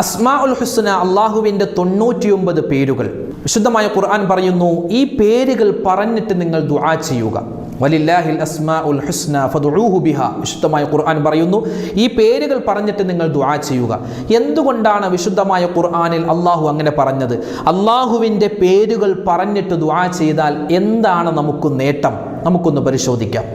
അസ്മാഉൽ ഹുസ്ന, അള്ളാഹുവിൻ്റെ 99 പേരുകൾ. വിശുദ്ധമായ ഖുർആൻ പറയുന്നു, ഈ പേരുകൾ പറഞ്ഞിട്ട് നിങ്ങൾ ദുആ ചെയ്യുക. വലില്ലാഹിൽ അസ്മാഉൽ ഹുസ്ന ഫദ്ഉഹു ബിഹാ. വിശുദ്ധമായ ഖുർആൻ പറയുന്നു, ഈ പേരുകൾ പറഞ്ഞിട്ട് നിങ്ങൾ ദുആ ചെയ്യുക. എന്തുകൊണ്ടാണ് വിശുദ്ധമായ ഖുർആനിൽ അള്ളാഹു അങ്ങനെ പറഞ്ഞത്? അള്ളാഹുവിൻ്റെ പേരുകൾ പറഞ്ഞിട്ട് ദുആ ചെയ്താൽ എന്താണ് നമുക്ക് നേട്ടം? നമുക്കൊന്ന് പരിശോധിക്കാം.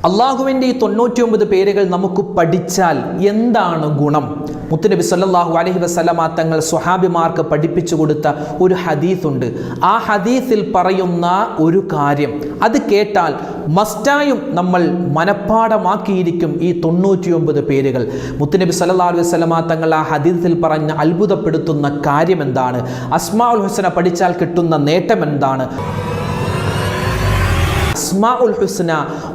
അള്ളാഹുവിൻ്റെ ഈ 99 പേരുകൾ നമുക്ക് പഠിച്ചാൽ എന്താണ് ഗുണം? മുത്തുനബി സല്ലല്ലാഹു അലൈഹി വസല്ലമ തങ്ങൾ സ്വഹാബിമാർക്ക് പഠിപ്പിച്ചു കൊടുത്ത ഒരു ഹദീസുണ്ട്. ആ ഹദീസിൽ പറയുന്ന ഒരു കാര്യം, അത് കേട്ടാൽ മസ്റ്റായും നമ്മൾ മനഃപ്പാഠമാക്കിയിരിക്കും ഈ 99 പേരുകൾ. മുത്തുനബി സല്ലല്ലാഹു അലൈഹി വസല്ലമ തങ്ങൾ ആ ഹദീസിൽ പറഞ്ഞ അത്ഭുതപ്പെടുത്തുന്ന കാര്യം എന്താണ്? അസ്മാഉൽ ഹുസ്ന പഠിച്ചാൽ കിട്ടുന്ന നേട്ടം എന്താണ്? അസ്മാഉൽ ഹുസ്ന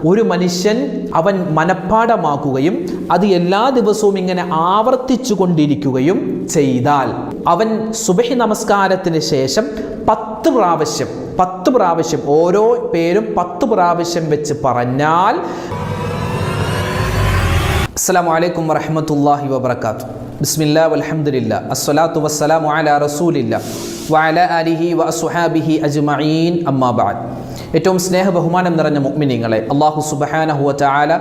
ഒരു മനുഷ്യൻ അവൻ മനഃപ്പാഠമാക്കുകയും അത് എല്ലാ ദിവസവും ഇങ്ങനെ ആവർത്തിച്ചു കൊണ്ടിരിക്കുകയും ചെയ്താൽ, അവൻ സുബഹി നമസ്കാരത്തിന് ശേഷം 10 പ്രാവശ്യം ഓരോ പേരും 10 പ്രാവശ്യം വെച്ച് പറഞ്ഞാൽ, അസ്സലാമു അലൈക്കും വറഹ്മത്തുള്ളാഹി വബറകാതുഹു, ബിസ്മില്ലാഹി വൽഹംദുലില്ലാഹി അസ്സലാത്തു വസ്സലാമു അലാ റസൂലില്ലാഹി വഅലാ ആലിഹി വഅസ്ഹാബിഹി അജ്മഈൻ, അമ്മാ ബഅദ്. ഏറ്റവും സ്നേഹ ബഹുമാനം നിറഞ്ഞ മുഅ്മിനീങ്ങളെ, അല്ലാഹു സുബ്ഹാനഹു വ തആല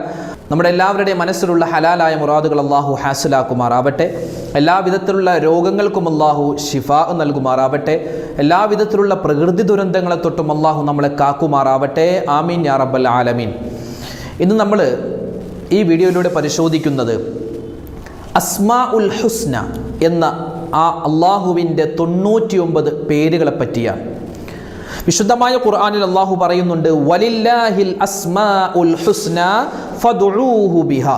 നമ്മുടെ എല്ലാവരുടെയും മനസ്സിലുള്ള ഹലാലായ മുറാദുകൾ അല്ലാഹു ഹാസിലാക്കുമാറാവട്ടെ. എല്ലാവിധത്തിലുള്ള രോഗങ്ങൾക്കും അല്ലാഹു ശിഫാ നൽകുമാറാവട്ടെ. എല്ലാവിധത്തിലുള്ള പ്രകൃതി ദുരന്തങ്ങളെ തൊട്ടും അല്ലാഹു നമ്മളെ കാക്കുമാറാവട്ടെ. ആമീൻ യാ റബ്ബൽ ആലമീൻ. ഇന്ന് നമ്മൾ ഈ വീഡിയോയിലൂടെ പരിശോധിക്കുന്നത് അസ്മാഉൽ ഹുസ്ന എന്ന ആ അള്ളാഹുവിൻ്റെ 99 പേരുകളെ പറ്റിയാണ്. വിശുദ്ധമായ ഖുർആനിൽ അല്ലാഹു പറയുന്നുണ്ട്, വലില്ലാഹിൽ അസ്മാഉൽ ഹുസ്ന ഫദ്ഉഹു ബിഹാ.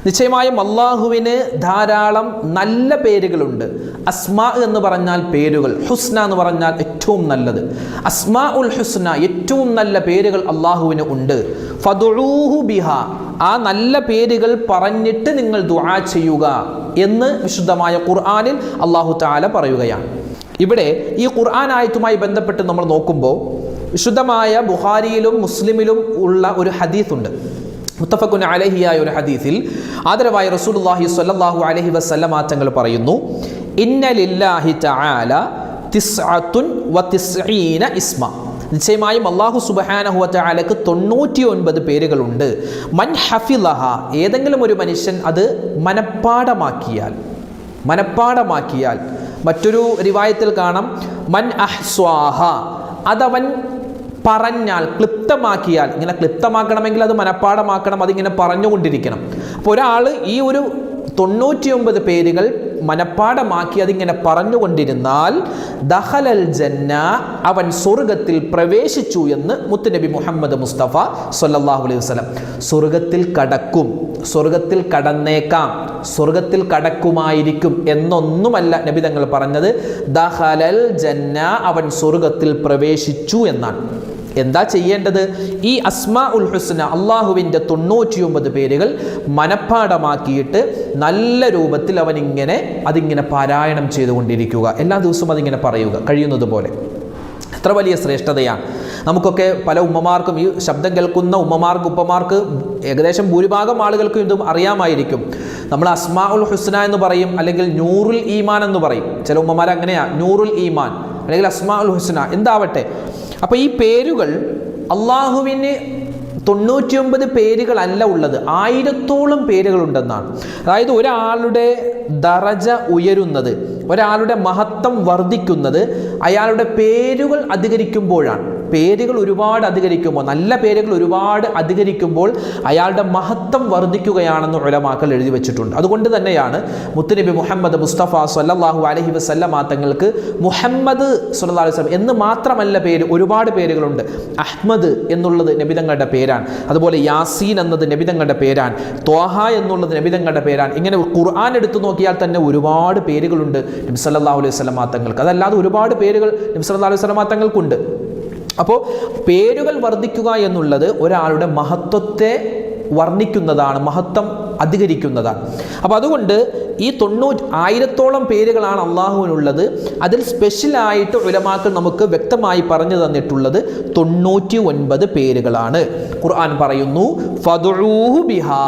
നിശ്ചയമായും അള്ളാഹുവിന് ധാരാളം നല്ല പേരുകളുണ്ട്. അസ്മാ എന്ന് പറഞ്ഞാൽ പേരുകൾ, ഹുസ്ന എന്ന് പറഞ്ഞാൽ ഏറ്റവും നല്ലത്. അസ്മാഉൽ ഹുസ്ന, ഏറ്റവും നല്ല പേരുകൾ അള്ളാഹുവിന് ഉണ്ട്. ഫദ്ഉഹു ബിഹാ, ആ നല്ല പേരുകൾ പറഞ്ഞിട്ട് നിങ്ങൾ ദുആ ചെയ്യുക എന്ന് വിശുദ്ധമായ ഖുർആനിൽ അല്ലാഹു തആല പറയുകയാണ്. ഇവിടെ ഈ ഖുർആൻ ആയത്തുമായി ബന്ധപ്പെട്ട് നമ്മൾ നോക്കുമ്പോൾ വിശുദ്ധമായ ബുഖാരിയിലും മുസ്ലിമിലും ഉള്ള ഒരു ഹദീസുണ്ട്. മുത്തഫഖുൻ അലൈഹിയായ ഒരു ഹദീസിൽ ആദരവായ റസൂലുള്ളാഹി സ്വല്ലല്ലാഹു അലൈഹി വസല്ലമ തങ്ങൾ പറയുന്നു, ഇന്ന ലില്ലാഹി തആല 99 ഇസ്മ. നിശ്ചയമായും അല്ലാഹു സുബ്ഹാനഹു വ തആലക്ക് 99 പേരുകളുണ്ട്. മൻ ഹഫിളഹ, ഏതെങ്കിലും ഒരു മനുഷ്യൻ അത് മനഃപ്പാഠമാക്കിയാൽ. മറ്റൊരു റിവായത്തിൽ കാണാം, മൻ അഹ്സ്വാഹ, അതവൻ പറഞ്ഞാൽ, ക്ലിപ്തമാക്കിയാൽ. ഇങ്ങനെ ക്ലിപ്തമാക്കണമെങ്കിൽ അത് മനഃപ്പാഠമാക്കണം, അതിങ്ങനെ പറഞ്ഞുകൊണ്ടിരിക്കണം. അപ്പോൾ ഒരാൾ ഈ ഒരു 99 പേരുകൾ മനഃപ്പാഠമാക്കി അതിങ്ങനെ പറഞ്ഞുകൊണ്ടിരുന്നാൽ ദഖലൽ ജന്ന, അവൻ സ്വർഗത്തിൽ പ്രവേശിച്ചു എന്ന് മുത്തുനബി മുഹമ്മദ് മുസ്തഫ സ്വല്ലല്ലാഹു അലൈഹി വസല്ലം. സ്വർഗത്തിൽ കടക്കും, സ്വർഗത്തിൽ കടന്നേക്കാം, സ്വർഗത്തിൽ കടക്കുമായിരിക്കും എന്നൊന്നുമല്ല നബി തങ്ങൾ പറഞ്ഞത്. ദഖലൽ ജന്ന, അവൻ സ്വർഗത്തിൽ പ്രവേശിച്ചു എന്നാണ്. എന്താ ചെയ്യേണ്ടത്? ഈ അസ്മാഉൽ ഹുസ്ന, അള്ളാഹുവിൻ്റെ 99 പേരുകൾ മനഃപ്പാഠമാക്കിയിട്ട് നല്ല രൂപത്തിൽ അവൻ അതിങ്ങനെ പാരായണം ചെയ്തുകൊണ്ടിരിക്കുക. എല്ലാ ദിവസവും അതിങ്ങനെ പറയുക, കഴിയുന്നത് പോലെ. എത്ര വലിയ ശ്രേഷ്ഠതയാണ്! നമുക്കൊക്കെ പല ഉമ്മമാർക്കും, ഈ ശബ്ദം കേൾക്കുന്ന ഉമ്മമാർക്ക്, ഉപ്പമാർക്ക്, ഏകദേശം ഭൂരിഭാഗം ആളുകൾക്കും ഇതും അറിയാമായിരിക്കും. നമ്മൾ അസ്മാഉൽ ഹുസ്ന എന്ന് പറയും, അല്ലെങ്കിൽ നൂറുൽ ഈമാൻ എന്ന് പറയും. ചില ഉമ്മമാർ അങ്ങനെയാ, നൂറുൽ ഈമാൻ അല്ലെങ്കിൽ അസ്മാഉൽ ഹുസ്ന, എന്താവട്ടെ. അപ്പോൾ ഈ പേരുകൾ അള്ളാഹുവിന് 99 പേരുകളല്ല ഉള്ളത്, 1000-ഓളം പേരുകളുണ്ടെന്നാണ്. അതായത് ഒരാളുടെ ദറജ ഉയരുന്നത്, ഒരാളുടെ മഹത്വം വർദ്ധിക്കുന്നത് അയാളുടെ പേരുകൾ അധികരിക്കുമ്പോഴാണ്. പേരുകൾ ഒരുപാട് അധികരിക്കുമ്പോൾ, നല്ല പേരുകൾ ഒരുപാട് അധികരിക്കുമ്പോൾ അയാളുടെ മഹത്വം വർദ്ധിക്കുകയാണെന്ന് ഉലമാക്കൾ എഴുതി വെച്ചിട്ടുണ്ട്. അതുകൊണ്ട് തന്നെയാണ് മുത്തുനബി മുഹമ്മദ് മുസ്തഫ സ്വല്ലല്ലാഹു അലൈഹി വസല്ലമ തങ്ങൾക്ക് മുഹമ്മദ് സ്വല്ലല്ലാഹു അലൈഹി വസല്ലം എന്ന് മാത്രമല്ല പേര്, ഒരുപാട് പേരുകളുണ്ട്. അഹ്മദ് എന്നുള്ളത് നബി തങ്ങളുടെ പേരാണ്. അതുപോലെ യാസീൻ എന്നത് നബി തങ്ങളുടെ പേരാണ്. ത്വാഹ എന്നുള്ളത് നബി തങ്ങളുടെ പേരാണ്. ഇങ്ങനെ ഖുർആൻ എടുത്തു നോക്കിയാൽ തന്നെ ഒരുപാട് പേരുകളുണ്ട് നബി സല്ലല്ലാഹു അലൈഹി വസല്ലമ തങ്ങൾക്ക്. അതല്ലാതെ ഒരുപാട് പേരുകൾ നബി സല്ലല്ലാഹു അലൈഹി വസല്ലമ തങ്ങൾക്കുണ്ട്. അപ്പോൾ പേരുകൾ വർദ്ധിക്കുക എന്നുള്ളത് ഒരാളുടെ മഹത്വത്തെ വർണ്ണിക്കുന്നതാണ്, മഹത്വം അധികരിക്കുന്നതാണ്. അപ്പോൾ അതുകൊണ്ട് ഈ 1000-ഓളം പേരുകളാണ് അള്ളാഹുവിനുള്ളത്. അതിൽ സ്പെഷ്യലായിട്ട് ഉലമാക്കൾ നമുക്ക് വ്യക്തമായി പറഞ്ഞു തന്നിട്ടുള്ളത് 99 പേരുകളാണ്. ഖുർആൻ പറയുന്നു ഫദ്ഉഹു ബിഹാ,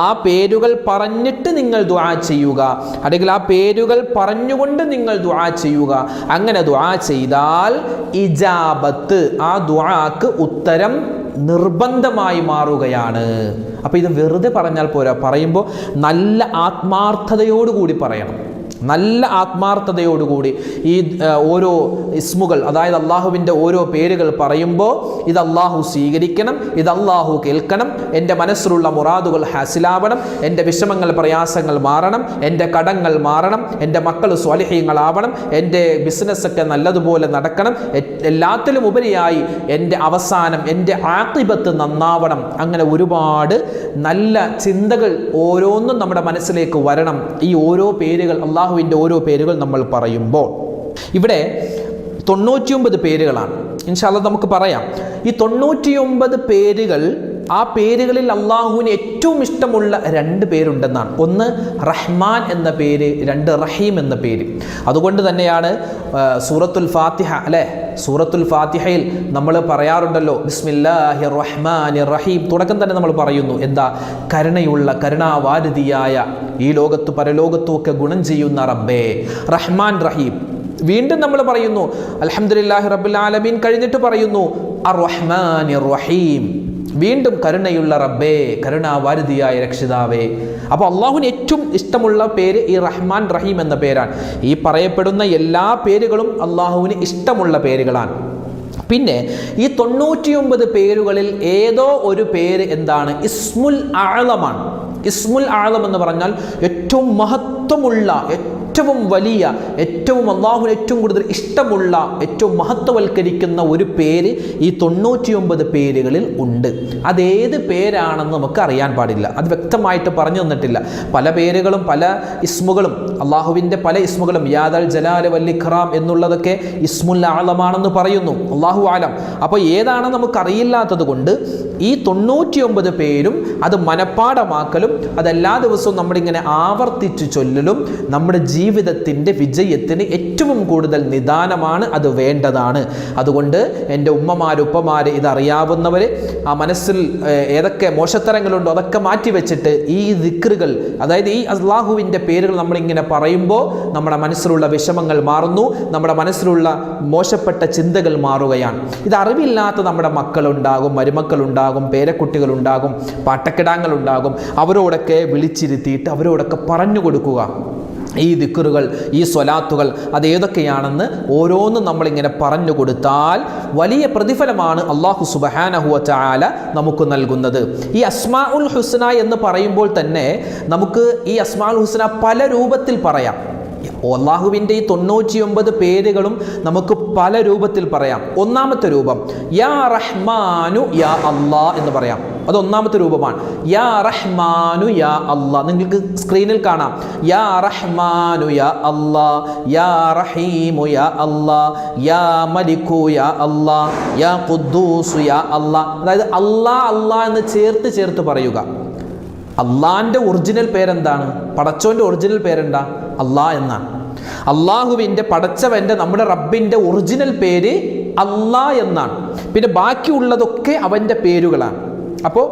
ആ പേരുകൾ പറഞ്ഞിട്ട് നിങ്ങൾ ദുആ ചെയ്യുക, അല്ലെങ്കിൽ ആ പേരുകൾ പറഞ്ഞുകൊണ്ട് നിങ്ങൾ ദുആ ചെയ്യുക. അങ്ങനെ ദുആ ചെയ്താൽ ഇജാബത്ത്, ആ ദുആക്ക് ഉത്തരം നിർബന്ധമായി മാറുകയാണ്. അപ്പോൾ ഇത് വെറുതെ പറഞ്ഞാൽ പോരാ, പറയുമ്പോൾ നല്ല ആത്മാർത്ഥതയോടുകൂടി പറയണം. നല്ല ആത്മാർത്ഥതയോടുകൂടി ഈ ഓരോ ഇസ്മുകൾ, അതായത് അള്ളാഹുവിൻ്റെ ഓരോ പേരുകൾ പറയുമ്പോൾ ഇത് അള്ളാഹു സ്വീകരിക്കണം, ഇത് അള്ളാഹു കേൾക്കണം, എൻ്റെ മനസ്സിലുള്ള മുറാദുകൾ ഹാസിലാവണം, എൻ്റെ വിഷമങ്ങൾ പ്രയാസങ്ങൾ മാറണം, എൻ്റെ കടങ്ങൾ മാറണം, എൻ്റെ മക്കൾ സ്വാലിഹീങ്ങളാവണം, എൻ്റെ ബിസിനസ്സൊക്കെ നല്ലതുപോലെ നടക്കണം, എല്ലാത്തിലും ഉപരിയായി എൻ്റെ അവസാനം, എൻ്റെ ആഖിബത്ത് നന്നാവണം. അങ്ങനെ ഒരുപാട് നല്ല ചിന്തകൾ ഓരോന്നും നമ്മുടെ മനസ്സിലേക്ക് വരണം. ഈ ഓരോ പേരുകൾ, അള്ളാഹുവിൻ്റെ ഓരോ പേരുകൾ നമ്മൾ പറയുമ്പോൾ ഇവിടെ 99 പേരുകളാണ്. ഇൻഷാ അല്ലാഹ് നമുക്ക് പറയാം. ഈ 99 പേരുകൾ, ആ പേരുകളിൽ അള്ളാഹുവിന് ഏറ്റവും ഇഷ്ടമുള്ള 2 പേരുണ്ടെന്നാണ്. ഒന്ന് റഹ്മാൻ എന്ന പേര്, 2 റഹീം എന്ന പേര്. അതുകൊണ്ട് തന്നെയാണ് സൂറത്തുൽ ഫാത്തിഹ, അല്ലേ, സൂറത്തുൽ ഫാത്തിഹയിൽ നമ്മൾ പറയാറുണ്ടല്ലോ ബിസ്മില്ലാഹിർ റഹ്മാനിർ റഹീം. തുടക്കം തന്നെ നമ്മൾ പറയുന്നു എന്താ? കരുണയുള്ള, കരുണാവാരിധിയായ, ഈ ലോകത്ത് പരലോകത്തും ഒക്കെ ഗുണം ചെയ്യുന്ന റബ്ബേ, റഹ്മാൻ റഹീം. വീണ്ടും നമ്മൾ പറയുന്നു അൽഹംദുലില്ലാഹി റബ്ബിൽ ആലമീൻ കഴിഞ്ഞിട്ട് പറയുന്നു അർ റഹ്മാനിർ റഹീം. വീണ്ടും കരുണയുള്ള റബ്ബേ, കരുണാവാരിധിയായ രക്ഷിതാവേ. അപ്പോൾ അള്ളാഹുവിന് ഏറ്റവും ഇഷ്ടമുള്ള പേര് ഈ റഹ്മാൻ റഹീം എന്ന പേരാണ്. ഈ പറയപ്പെടുന്ന എല്ലാ പേരുകളും അള്ളാഹുവിന് ഇഷ്ടമുള്ള പേരുകളാണ്. പിന്നെ ഈ 99 പേരുകളിൽ ഏതോ ഒരു പേര് എന്താണ്? ഇസ്മുൽ ആളമാണ്. ഇസ്മുൽ ആളം എന്ന് പറഞ്ഞാൽ ഏറ്റവും മഹത്വമുള്ള, ഏറ്റവും വലിയ, ഏറ്റവും അള്ളാഹുവിന് ഏറ്റവും കൂടുതൽ ഇഷ്ടമുള്ള, ഏറ്റവും മഹത്വവൽക്കരിക്കുന്ന ഒരു പേര് ഈ 99 പേരുകളിൽ ഉണ്ട്. അതേത് പേരാണെന്ന് നമുക്ക് അറിയാൻ പാടില്ല, അത് വ്യക്തമായിട്ട് പറഞ്ഞു തന്നിട്ടില്ല. പല പേരുകളും പല ഇസ്മുകളും, അള്ളാഹുവിൻ്റെ പല ഇസ്മുകളും യാദൽ ജലാൽ വൽ ഇക്റാം എന്നുള്ളതൊക്കെ ഇസ്മുൽ ആളമാണെന്ന് പറയുന്നു. അള്ളാഹു ആലം. അപ്പോൾ ഏതാണെന്ന് നമുക്കറിയില്ലാത്തത് കൊണ്ട് ഈ 99 പേരും അത് മനപ്പാടമാക്കലും അതെല്ലാ ദിവസവും നമ്മളിങ്ങനെ ആവർത്തിച്ച് ചൊല്ലലും നമ്മുടെ ജീവിതത്തിൻ്റെ വിജയത്തിന് ഏറ്റവും കൂടുതൽ നിദാനമാണ്. അത് വേണ്ടതാണ്. അതുകൊണ്ട് എൻ്റെ ഉപ്പമാര് ഇതറിയാവുന്നവർ ആ മനസ്സിൽ ഏതൊക്കെ മോശത്തരങ്ങളുണ്ടോ അതൊക്കെ മാറ്റിവെച്ചിട്ട് ഈ ദിക്റുകൾ, അതായത് ഈ അള്ളാഹുവിൻ്റെ പേരുകൾ നമ്മളിങ്ങനെ പറയുമ്പോൾ നമ്മുടെ മനസ്സിലുള്ള വിഷമങ്ങൾ മാറുന്നു, നമ്മുടെ മനസ്സിലുള്ള മോശപ്പെട്ട ചിന്തകൾ മാറുകയാണ്. ഇത് അറിവില്ലാത്ത നമ്മുടെ മക്കളുണ്ടാകും, മരുമക്കളുണ്ടാകും, പേരക്കുട്ടികളുണ്ടാകും, പാട്ടക്കിടാങ്ങളുണ്ടാകും. അവരോടൊക്കെ വിളിച്ചിരുത്തിയിട്ട് അവരോടൊക്കെ പറഞ്ഞു കൊടുക്കുക ഈ ദിക്റുകൾ, ഈ സ്വലാത്തുകൾ അതേതൊക്കെയാണെന്ന് ഓരോന്നും നമ്മളിങ്ങനെ പറഞ്ഞു കൊടുത്താൽ വലിയ പ്രതിഫലമാണ് അല്ലാഹു സുബ്ഹാനഹു വ തആല നമുക്ക് നൽകുന്നത്. ഈ അസ്മാഉൽ ഹുസ്ന എന്ന് പറയുമ്പോൾ തന്നെ നമുക്ക് ഈ അസ്മാഉൽ ഹുസ്ന പല രൂപത്തിൽ പറയാം. അള്ളാഹുവിൻ്റെ ഈ 99 പേരുകളും നമുക്ക് പല രൂപത്തിൽ പറയാം. ഒന്നാമത്തെ രൂപം യാ റഹ്മാനു യാ അല്ലാ എന്ന് പറയാം. അത് ഒന്നാമത്തെ രൂപമാണ്. യാ റഹ്മാനു യാ അല്ലാ, നിങ്ങൾക്ക് സ്ക്രീനിൽ കാണാം. യാ റഹ്മാനു യാ അല്ലാ, യാ റഹീമു യാ അല്ലാ, യാ മലിക്കു യാ അല്ലാ, യാ ഖുദ്ദൂസു യാ അല്ലാ. അതായത് അല്ലാ അല്ലാ എന്ന് ചേർത്ത് പറയുക. അള്ളാൻ്റെ ഒറിജിനൽ പേരെന്താണ്? പടച്ചോൻ്റെ ഒറിജിനൽ പേരെന്താ? അല്ലാ എന്നാണ്. അള്ളാഹുവിൻ്റെ, പടച്ചവൻ്റെ, നമ്മുടെ റബ്ബിൻ്റെ ഒറിജിനൽ പേര് അല്ലാ എന്നാണ്. പിന്നെ ബാക്കിയുള്ളതൊക്കെ അവൻ്റെ പേരുകളാണ്. അപ്പോൾ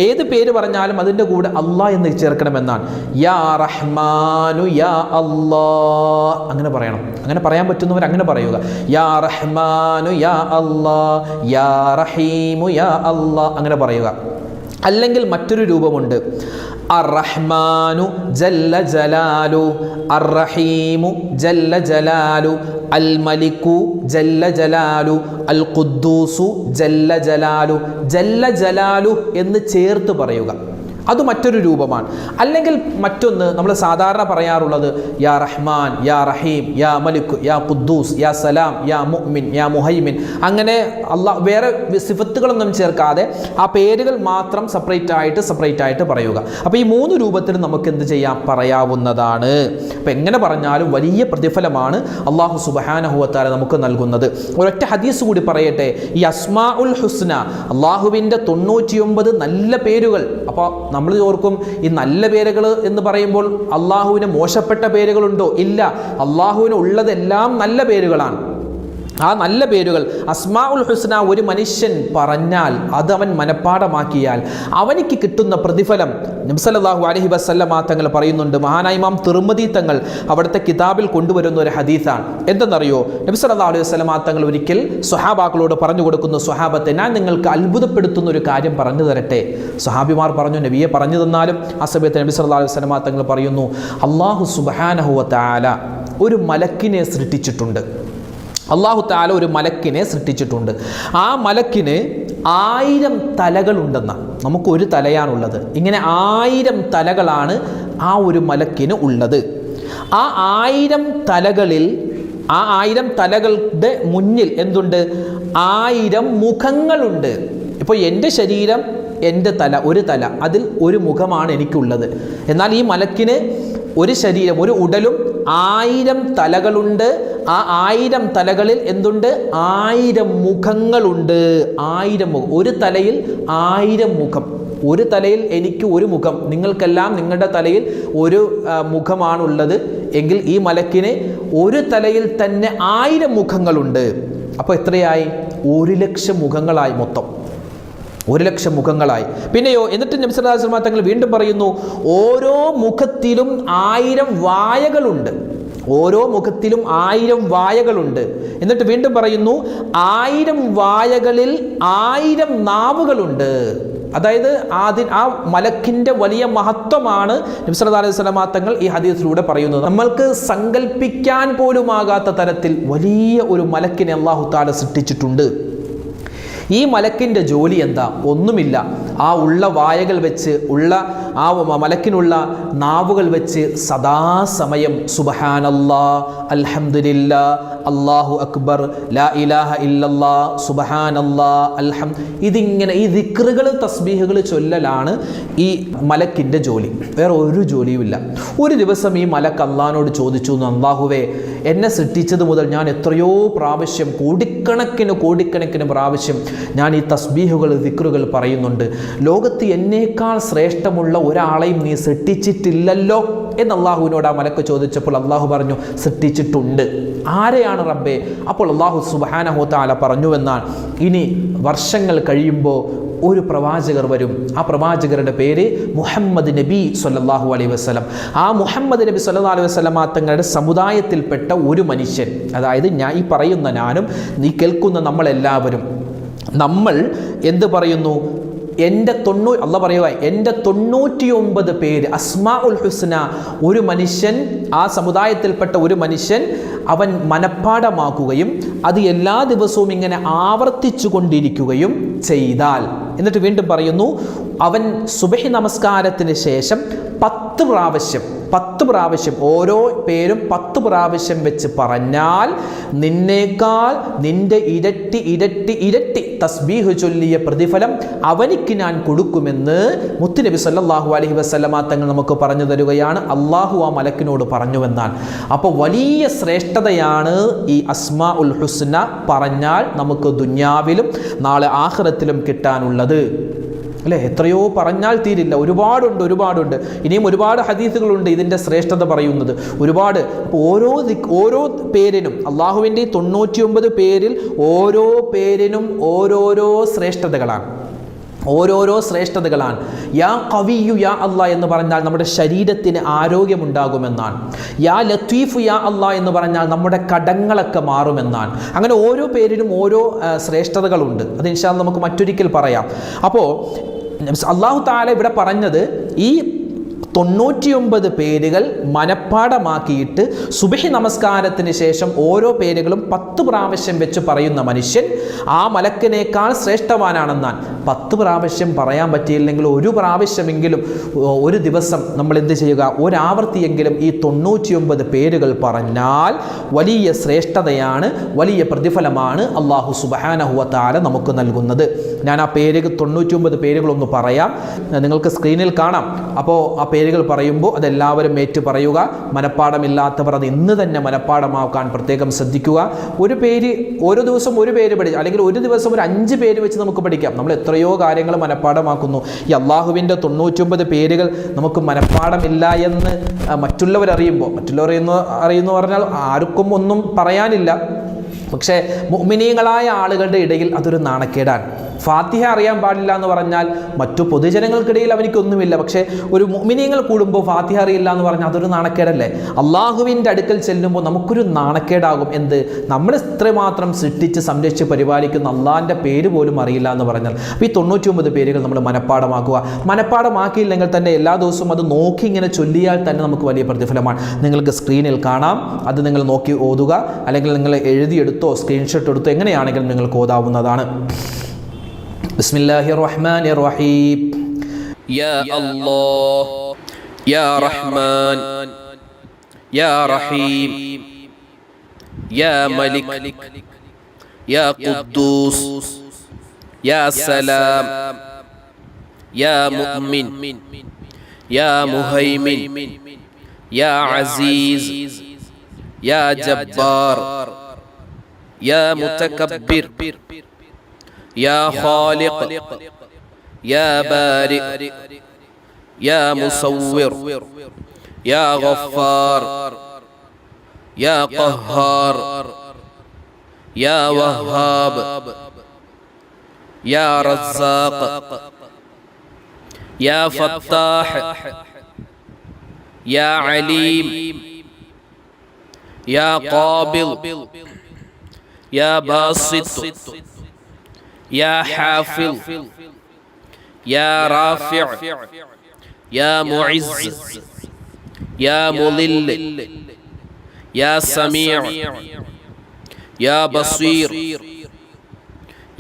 ഏത് പേര് പറഞ്ഞാലും അതിൻ്റെ കൂടെ അല്ലാ എന്ന് ചേർക്കണമെന്നാണ്. യാ റഹ്മാനു യാ അല്ലാ അങ്ങനെ പറയണം. അങ്ങനെ പറയാൻ പറ്റുന്നവർ അങ്ങനെ പറയുക. യാ റഹ്മാനു യാ അല്ലാ, യാ റഹീമു യാ അല്ലാ അങ്ങനെ പറയുക. അല്ലെങ്കിൽ മറ്റൊരു രൂപമുണ്ട്. അർ-റഹ്മാനു ജല്ല ജലാലു, അർ-റഹീമു ജല്ല ജലാലു, അൽ-മലിക്കു ജല്ല ജലാലു, അൽ-ഖുദ്ദൂസു ജല്ല ജലാലു. ജല്ല ജലാലു എന്ന് ചേർത്ത് പറയുക. അത് മറ്റൊരു രൂപമാണ്. അല്ലെങ്കിൽ മറ്റൊന്ന് നമ്മൾ സാധാരണ പറയാറുള്ളത് യാ റഹ്മാൻ, യാ റഹീം, യാ മലിക്, യാ ഖുദ്ദൂസ്, യാ സലാം, യാ മുഅ്മിൻ, യാ മുഹൈമിൻ. അങ്ങനെ അള്ളാഹ് വേറെ സിഫത്തുകളൊന്നും ചേർക്കാതെ ആ പേരുകൾ മാത്രം സെപ്പറേറ്റ് ആയിട്ട് പറയുക. അപ്പോൾ ഈ 3 രൂപത്തിൽ നമുക്ക് എന്ത് ചെയ്യാം? പറയാവുന്നതാണ്. അപ്പോൾ എങ്ങനെ പറഞ്ഞാലും വലിയ പ്രതിഫലമാണ് അല്ലാഹു സുബ്ഹാനഹു വ തആല നമുക്ക് നൽകുന്നത്. ഒരൊറ്റ ഹദീസ് കൂടി പറയട്ടെ. ഈ അസ്മാഉൽ ഹുസ്ന, അള്ളാഹുവിൻ്റെ 99 നല്ല പേരുകൾ. അപ്പോൾ നമ്മൾ ഓർക്കും ഈ നല്ല പേരുകൾ എന്ന് പറയുമ്പോൾ അള്ളാഹുവിന് മോശപ്പെട്ട പേരുകളുണ്ടോ? ഇല്ല, അള്ളാഹുവിന് ഉള്ളതെല്ലാം നല്ല പേരുകളാണ്. ആ നല്ല പേരുകൾ അസ്മാഉൽ ഹുസ്ന ഒരു മനുഷ്യൻ പറഞ്ഞാൽ അത് അവൻ മനഃപ്പാഠമാക്കിയാൽ അവനിക്ക് കിട്ടുന്ന പ്രതിഫലം നബി സല്ലല്ലാഹു അലൈഹി വസല്ലമ തങ്ങൾ പറയുന്നുണ്ട്. മഹാനായ ഇമാം തിർമിദി തങ്ങൾ അവിടുത്തെ കിതാബിൽ കൊണ്ടുവരുന്ന ഒരു ഹദീസാണ്. എന്തെന്നറിയോ? നബി സല്ലല്ലാഹു അലൈഹി വസല്ലമ തങ്ങൾ ഒരിക്കൽ സ്വഹാബാക്കളോട് പറഞ്ഞു കൊടുക്കുന്നു, സ്വഹാബത്തെ, ഞാൻ നിങ്ങൾക്ക് അത്ഭുതപ്പെടുത്തുന്ന ഒരു കാര്യം പറഞ്ഞു തരട്ടെ. സ്വഹാബിമാർ പറഞ്ഞു, നബിയെ പറഞ്ഞു തന്നാലും. ആ സമയത്ത് നബി സല്ലല്ലാഹു അലൈഹി വസല്ലമ തങ്ങൾ പറയുന്നു, അല്ലാഹു സുബ്ഹാനഹു വ തആല ഒരു മലക്കിനെ സൃഷ്ടിച്ചിട്ടുണ്ട്. അല്ലാഹു തആല ഒരു മലക്കിനെ സൃഷ്ടിച്ചിട്ടുണ്ട്. ആ മലക്കിന് 1000 തലകളുണ്ടെന്ന. നമുക്കൊരു തലയാണുള്ളത്. ഇങ്ങനെ 1000 തലകളാണ് ആ ഒരു മലക്കിന് ഉള്ളത്. ആ 1000 തലകളിൽ, ആ 1000 തലകളുടെ മുന്നിൽ എന്തുണ്ട്? 1000 മുഖങ്ങളുണ്ട്. ഇപ്പോൾ എൻ്റെ ശരീരം, എൻ്റെ തല, ഒരു തല, അതിൽ ഒരു മുഖമാണ് എനിക്കുള്ളത്. എന്നാൽ ഈ മലക്കിന് ഒരു ശരീരം, ഒരു ഉടലും 1000 തലകളുണ്ട്. ആ 1000 തലകളിൽ എന്തുണ്ട്? 1000 മുഖങ്ങളുണ്ട്. 1000 മുഖം. ഒരു തലയിൽ 1000 മുഖം. ഒരു തലയിൽ എനിക്ക് ഒരു മുഖം, നിങ്ങൾക്കെല്ലാം നിങ്ങളുടെ തലയിൽ ഒരു മുഖമാണുള്ളത് എങ്കിൽ ഈ മലക്കിന് ഒരു തലയിൽ തന്നെ 1000 മുഖങ്ങളുണ്ട്. അപ്പോൾ എത്രയായി? 1,00,000 മുഖങ്ങളായി മൊത്തം. 1,00,000 മുഖങ്ങളായി. പിന്നെയോ, എന്നിട്ട് നബി സല്ലല്ലാഹു അലൈഹി വസല്ലം തങ്ങൾ വീണ്ടും പറയുന്നു, ഓരോ മുഖത്തിലും 1000 വായകളുണ്ട്. ഓരോ മുഖത്തിലും 1000 വായകളുണ്ട്. എന്നിട്ട് വീണ്ടും പറയുന്നു, 1000 വായകളിൽ 1000 നാവുകളുണ്ട്. അതായത് ആ മലക്കിൻ്റെ വലിയ മഹത്വമാണ് നബി സല്ലല്ലാഹു അലൈഹി വസല്ലം തങ്ങൾ ഈ ഹദീസിലൂടെ പറയുന്നത്. നമ്മൾക്ക് സങ്കല്പിക്കാൻ പോലുമാകാത്ത തരത്തിൽ വലിയ ഒരു മലക്കിനെ അല്ലാഹു തആല സൃഷ്ടിച്ചിട്ടുണ്ട്. ഈ മലക്കിൻ്റെ ജോലി എന്താ? ഒന്നുമില്ല. ആ ഉള്ള വായകൾ വെച്ച്, ഉള്ള ആ മലക്കിനുള്ള നാവുകൾ വെച്ച് സദാസമയം സുബ്ഹാനല്ലാഹ്, അൽഹംദുലില്ലാഹ്, അല്ലാഹു അക്ബർ, ലാ ഇലാഹ ഇല്ലല്ലാഹ്, സുബ്ഹാനല്ലാഹ്, ഇതിങ്ങനെ ഈ ദിക്റുകൾ, തസ്ബീഹുകൾ ചൊല്ലലാണ് ഈ മലക്കിൻ്റെ ജോലി. വേറെ ഒരു ജോലിയുമില്ല. ഒരു ദിവസം ഈ മലക്ക് അള്ളാഹിനോട് ചോദിച്ചു, അല്ലാഹുവേ, എന്നെ സൃഷ്ടിച്ചത് മുതൽ ഞാൻ എത്രയോ പ്രാവശ്യം, കോടിക്കണക്കിന് പ്രാവശ്യം ഞാൻ ഈ തസ്ബീഹുകൾ, ദിക്റുകൾ പറയുന്നുണ്ട്. ലോകത്ത് എന്നേക്കാൾ ശ്രേഷ്ഠമുള്ള ഒരാളെയും നീ സൃഷ്ടിച്ചിട്ടില്ലല്ലോ എന്ന് അള്ളാഹുവിനോട് ആ മലക്ക് ചോദിച്ചപ്പോൾ അള്ളാഹു പറഞ്ഞു, സൃഷ്ടിച്ചിട്ടുണ്ട്. ആരെയാണ് റബ്ബേ? അപ്പോൾ അള്ളാഹു സുബ്ഹാനഹു തആല പറഞ്ഞുവെന്നാണ്. ഇനി വർഷങ്ങൾ കഴിയുമ്പോൾ ഒരു പ്രവാചകർ വരും. ആ പ്രവാചകരുടെ പേര് മുഹമ്മദ് നബി സ്വല്ലല്ലാഹു അലൈഹി വസല്ലം. ആ മുഹമ്മദ് നബി സ്വല്ലല്ലാഹു അലൈഹി വസല്ലം തങ്ങളുടെ സമുദായത്തിൽപ്പെട്ട ഒരു മനുഷ്യൻ, അതായത് ഞാൻ ഈ പറയുന്ന ഞാനും നീ കേൾക്കുന്ന നമ്മളെല്ലാവരും, നമ്മൾ എന്ത് പറയുന്നു? അല്ലാഹ് പറയുക, എൻ്റെ 99 പേര് അസ്മാഉൽ ഹുസ്ന ഒരു മനുഷ്യൻ, ആ സമുദായത്തിൽപ്പെട്ട ഒരു മനുഷ്യൻ അവൻ മനഃപ്പാഠമാക്കുകയും അത് എല്ലാ ദിവസവും ഇങ്ങനെ ആവർത്തിച്ചു കൊണ്ടിരിക്കുകയും ചെയ്താൽ, എന്നിട്ട് വീണ്ടും പറയുന്നു, അവൻ സുബഹി നമസ്കാരത്തിന് ശേഷം 10 പ്രാവശ്യം ഓരോ പേരും 10 പ്രാവശ്യം വെച്ച് പറഞ്ഞാൽ നിന്നേക്കാൾ നിന്റെ ഇരട്ടി തസ്ബീഹ് ചൊല്ലിയ പ്രതിഫലം അവനിക്ക് ഞാൻ കൊടുക്കുമെന്ന് മുത്തുനബി സല്ലല്ലാഹു അലൈഹി വസല്ലമ തങ്ങൾ നമുക്ക് പറഞ്ഞു തരുകയാണ്. അള്ളാഹു ആ മലക്കിനോട് പറഞ്ഞുവെന്നാൽ. അപ്പോൾ വലിയ ശ്രേഷ്ഠതയാണ് ഈ അസ്മാഉൽ ഹുസ്ന പറഞ്ഞാൽ നമുക്ക് ദുനിയാവിലും നാളെ ആഖിറത്തിലും കിട്ടാനുള്ളത്. അല്ലേ? എത്രയോ പറഞ്ഞാൽ തീരില്ല. ഒരുപാടുണ്ട്. ഇനിയും ഒരുപാട് ഹദീസുകളുണ്ട് ഇതിൻ്റെ ശ്രേഷ്ഠത പറയുന്നത്, ഒരുപാട്. അപ്പോൾ ഓരോ പേരിനും, അള്ളാഹുവിൻ്റെ 99 പേരിൽ ഓരോ പേരിനും ഓരോരോ ശ്രേഷ്ഠതകളാണ്. യാ ഖവിയ്യു യാ അല്ലാഹ് എന്ന് പറഞ്ഞാൽ നമ്മുടെ ശരീരത്തിന് ആരോഗ്യമുണ്ടാകുമെന്നാണ്. യാ ലത്തീഫു യാ അല്ലാഹ് എന്ന് പറഞ്ഞാൽ നമ്മുടെ കടങ്ങളൊക്കെ മാറുമെന്നാണ്. അങ്ങനെ ഓരോ പേരിനും ഓരോ ശ്രേഷ്ഠതകളുണ്ട്. അത് ഇൻഷാ അല്ലാഹ് നമുക്ക് മറ്റൊരിക്കൽ പറയാം. അപ്പോൾ അല്ലാഹു തആല ഇവിടെ പറഞ്ഞത് ഈ 99 പേരുകൾ മനഃപ്പാഠമാക്കിയിട്ട് സുബഹി നമസ്കാരത്തിന് ശേഷം ഓരോ പേരുകളും 10 പ്രാവശ്യം വെച്ച് പറയുന്ന മനുഷ്യൻ ആ മലക്കിനേക്കാൾ ശ്രേഷ്ഠവാനാണെന്നാണ്. 10 പ്രാവശ്യം പറയാൻ പറ്റിയില്ലെങ്കിൽ ഒരു പ്രാവശ്യമെങ്കിലും ഒരു ദിവസം നമ്മൾ എന്ത് ചെയ്യുക? ഒരാവർത്തിയെങ്കിലും ഈ 99 പേരുകൾ പറഞ്ഞാൽ വലിയ ശ്രേഷ്ഠതയാണ്, വലിയ പ്രതിഫലമാണ് അല്ലാഹു സുബ്ഹാനഹു വ തആല നമുക്ക് നൽകുന്നത്. ഞാൻ ആ 99 പേരുകളൊന്ന് പറയാം, നിങ്ങൾക്ക് സ്ക്രീനിൽ കാണാം. അപ്പോൾ ആ പേരുകൾ പേരുകൾ പറയുമ്പോൾ അതെല്ലാവരും ഏറ്റു പറയുക. മനപ്പാടമില്ലാത്തവർ അത് ഇന്ന് തന്നെ മനപ്പാടമാക്കാൻ പ്രത്യേകം ശ്രദ്ധിക്കുക. ഒരു പേര് ഓരോ ദിവസം ഒരു പേര് പഠിക്കുക, അല്ലെങ്കിൽ ഒരു ദിവസം ഒരു 5 പേര് വെച്ച് നമുക്ക് പഠിക്കാം. നമ്മൾ എത്രയോ കാര്യങ്ങൾ മനപ്പാടമാക്കുന്നു. ഈ അള്ളാഹുവിൻ്റെ 99 പേരുകൾ നമുക്ക് മനപ്പാടമില്ല എന്ന് മറ്റുള്ളവർ അറിയുന്നു പറഞ്ഞാൽ ആർക്കും ഒന്നും പറയാനില്ല. പക്ഷേ മുഅ്മിനീങ്ങളായ ആളുകളുടെ ഇടയിൽ അതൊരു നാണക്കേടാണ്. ഫാത്തിഹ അറിയാൻ പാടില്ല എന്ന് പറഞ്ഞാൽ മറ്റു പൊതുജനങ്ങൾക്കിടയിൽ അവനിക്കൊന്നുമില്ല. പക്ഷേ ഒരു മുഅ്മിനീങ്ങൾ കൂടുമ്പോൾ ഫാത്തിഹ അറിയില്ല എന്ന് പറഞ്ഞാൽ അതൊരു നാണക്കേടല്ലേ? അള്ളാഹുവിൻ്റെ അടുക്കൽ ചെല്ലുമ്പോൾ നമുക്കൊരു നാണക്കേടാകും. എന്ത്? നമ്മൾ ഇത്രമാത്രം സൃഷ്ടിച്ച് സംരക്ഷിച്ച് പരിപാലിക്കുന്ന അള്ളാഹിൻ്റെ പേര് പോലും അറിയില്ല എന്ന് പറഞ്ഞാൽ. അപ്പോൾ ഈ 99 പേരുകൾ നമ്മൾ മനപ്പാടമാക്കുക. മനപ്പാടമാക്കിയില്ലെങ്കിൽ തന്നെ എല്ലാ ദിവസവും അത് നോക്കി ഇങ്ങനെ ചൊല്ലിയാൽ തന്നെ നമുക്ക് വലിയ പ്രതിഫലമാണ്. നിങ്ങൾക്ക് സ്ക്രീനിൽ കാണാം, അത് നിങ്ങൾ നോക്കി ഓതുക, അല്ലെങ്കിൽ നിങ്ങൾ എഴുതിയെടുത്തോ സ്ക്രീൻഷോട്ട് എടുത്തോ എങ്ങനെയാണെങ്കിലും നിങ്ങൾക്ക് ഓതാവുന്നതാണ്. ബിസ്മില്ലാഹിർ റഹ്മാനിർ റഹീം. യാ അല്ലാഹ് യാ റഹ്മാൻ യാ റഹീം യാ മലിക് യാ ഖുദ്ദൂസ് യാ സലാം യാ മുഅ്മിൻ യാ മുഹൈമിൻ യാ അസീസ് യാ ജബ്ബാർ യാ മുതകബ്ബിർ يا خالق يا بارئ يا مصور يا غفار يا قهار يا وهاب يا رزاق يا فتاح يا عليم يا قابض يا باسط يا حافظ يا رافع يا معز يا مضل يا سميع يا بصير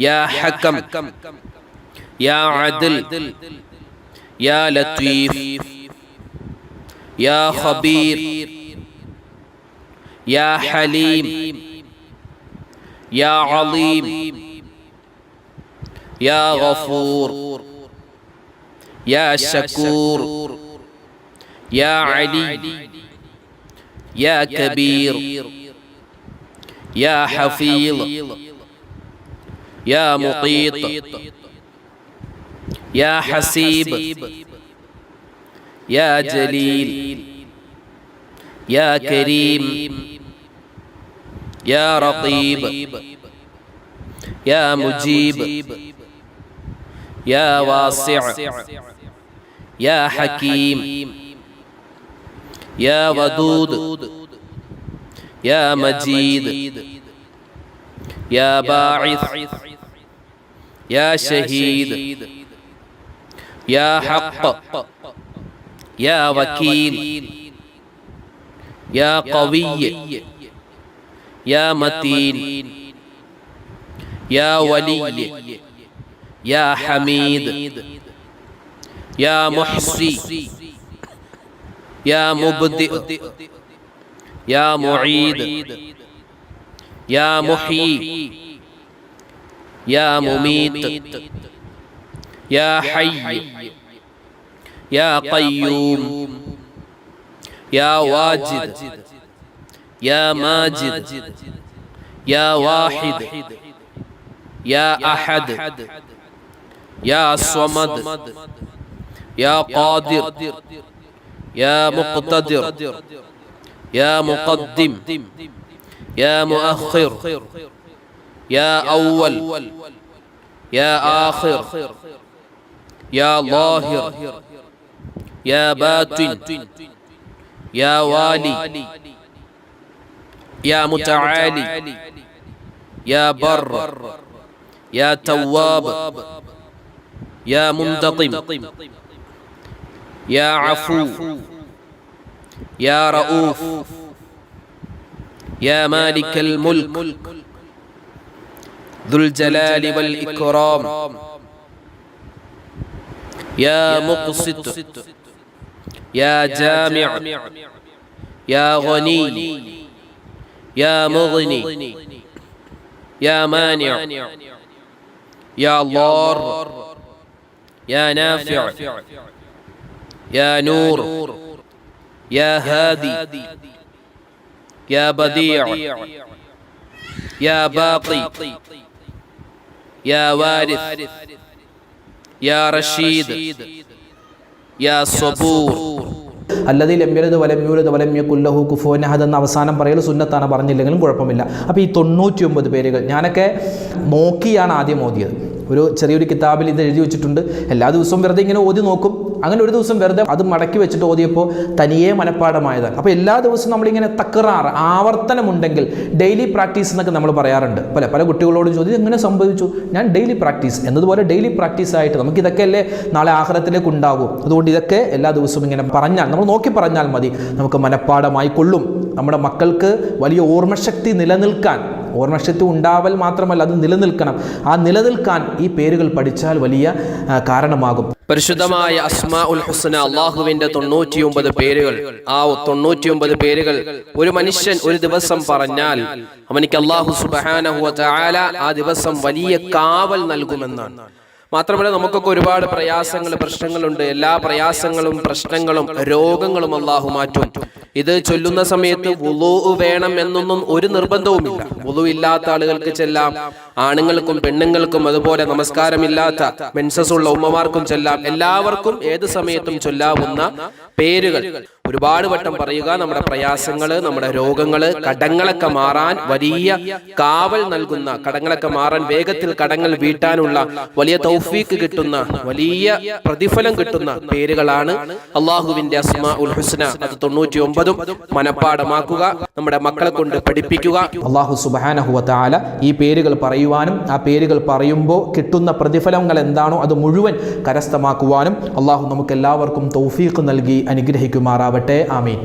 يا حكم يا عدل يا لطيف يا خبير يا حليم يا عظيم يا غفور يا شكور يا علي يا كبير يا حفيظ يا مقيت يا حسيب يا جليل يا كريم يا رقيب يا مجيب يا واسع يا حكيم يا ودود يا مجيد يا باعث يا شهيد يا حق يا وكيل يا قوي يا متين يا ولي يا حميد يا محصي يا مبدئ يا معيد يا محيي يا مميت يا حي يا قيوم يا واجد يا ماجد يا واحد يا أحد يا صمد يا قادر يا مقتدر يا مقدم يا مؤخر يا أول يا آخر يا ظاهر يا باطن يا والي يا متعالي يا بر يا تواب يا منتقم يا عفو يا رؤوف يا مالك الملك ذو الجلال والإكرام يا مقسط يا جامع يا غني يا مغني يا مانع يا ضار يا نافع യാ നൂർ, യാ ഹാദി, യാ ബദീഅ, യാ ബാഖി, യാ വാരിസ്, യാ റഷീദ്, യാ സബൂർ. അല്ലദീ ലം യലിദ് വലം യൂലദ് വലം യകുൽ ലഹു കുഫുവൻ അഹദ് എന്ന അവസാനം പറയൽ സുന്നത്താണ്, പറഞ്ഞില്ലെങ്കിലും കുഴപ്പമില്ല. അപ്പോൾ ഈ 99 പേരുകൾ ഞാനൊക്കെ നോക്കിയാണ് ആദ്യം ഓതിയത്. ഒരു ചെറിയൊരു കിതാബിൽ ഇത് എഴുതി വെച്ചിട്ടുണ്ട്. എല്ലാ ദിവസവും വെറുതെ ഇങ്ങനെ ഓതി നോക്കും. അങ്ങനെ ഒരു ദിവസം വെറുതെ അത് മടക്കി വെച്ചിട്ട് ഓതിയപ്പോൾ തനിയെ മനഃപ്പാടമായതാണ്. അപ്പോൾ എല്ലാ ദിവസവും നമ്മളിങ്ങനെ തക്റാർ, ആവർത്തനമുണ്ടെങ്കിൽ ഡെയിലി പ്രാക്ടീസ് എന്നൊക്കെ നമ്മൾ പറയാറുണ്ട്. പല കുട്ടികളോടും ചോദിച്ചു എങ്ങനെ സംഭവിച്ചു, ഞാൻ ഡെയിലി പ്രാക്ടീസ് എന്നതുപോലെ ഡെയിലി പ്രാക്ടീസ് ആയിട്ട് നമുക്കിതൊക്കെ അല്ലേ നാളെ ആഖിറത്തിലേക്ക് ഉണ്ടാകും. അതുകൊണ്ട് ഇതൊക്കെ എല്ലാ ദിവസവും ഇങ്ങനെ പറഞ്ഞാൽ, നമ്മൾ നോക്കി പറഞ്ഞാൽ മതി, നമുക്ക് മനഃപ്പാടമായി കൊള്ളും. നമ്മുടെ മക്കൾക്ക് വലിയ ഓർമ്മശക്തി നിലനിൽക്കാൻ, ഓർമ്മശക്തി ഉണ്ടാവൽ മാത്രമല്ല അത് നിലനിൽക്കണം. ആ നിലനിൽക്കാൻ ഈ പേരുകൾ പഠിച്ചാൽ വലിയ കാരണമാകും. പരിശുദ്ധമായ അസ്മാഉൽ ഹുസ്ന, അള്ളാഹുവിന്റെ 99 പേരുകൾ. ആ 99 പേരുകൾ ഒരു മനുഷ്യൻ ഒരു ദിവസം പറഞ്ഞാൽ അവനിക്ക് അല്ലാഹു സുബ്ഹാനഹു വ തആല ആ ദിവസം വലിയ കാവൽ നൽകുമെന്നാണ്. മാത്രമല്ല നമുക്കൊക്കെ ഒരുപാട് പ്രയാസങ്ങൾ, പ്രശ്നങ്ങളുണ്ട്. എല്ലാ പ്രയാസങ്ങളും പ്രശ്നങ്ങളും രോഗങ്ങളും അള്ളാഹു മാറ്റും. ഇത് ചൊല്ലുന്ന സമയത്ത് വുളൂ വേണം എന്നൊന്നും ഒരു നിർബന്ധവുമില്ല. വുളൂ ഇല്ലാത്ത ആളുകൾക്ക് ചെല്ലാം, ആണുങ്ങൾക്കും പെണ്ണുങ്ങൾക്കും, അതുപോലെ നമസ്കാരമില്ലാത്ത മെൻസസ് ഉള്ള ഉമ്മമാർക്കും ചെല്ലാം. എല്ലാവർക്കും ഏത് സമയത്തും ചൊല്ലാവുന്ന പേരുകൾ ഒരുപാട് വട്ടം പറയുക. നമ്മുടെ പ്രയാസങ്ങള്, നമ്മുടെ രോഗങ്ങള്, കടങ്ങളൊക്കെ മാറാൻ വലിയ കാവൽ നൽകുന്ന, കടങ്ങളൊക്കെ മാറാൻ വേഗത്തിൽ കടങ്ങൾ വീട്ടാനുള്ള വലിയ തൗഫീക്ക് കിട്ടുന്ന, വലിയ പ്രതിഫലം കിട്ടുന്ന പേരുകളാണ് അള്ളാഹുവിന്റെ അസ്മാഉൽ ഹുസ്ന. അത് 99 മനഃപ്പാടമാക്കുക, നമ്മുടെ മക്കളെ കൊണ്ട് പഠിപ്പിക്കുക. അല്ലാഹു സുബ്ഹാനഹു വ തആല ഈ പേരുകൾ പറയുവാനും ആ പേരുകൾ പറയുമ്പോൾ കിട്ടുന്ന പ്രതിഫലങ്ങൾ എന്താണോ അത് മുഴുവൻ കരസ്ഥമാക്കുവാനും അള്ളാഹു നമുക്ക് എല്ലാവർക്കും തൗഫീഖ് നൽകി അനുഗ്രഹിക്കുമാറാവട്ടെ. ആമീൻ.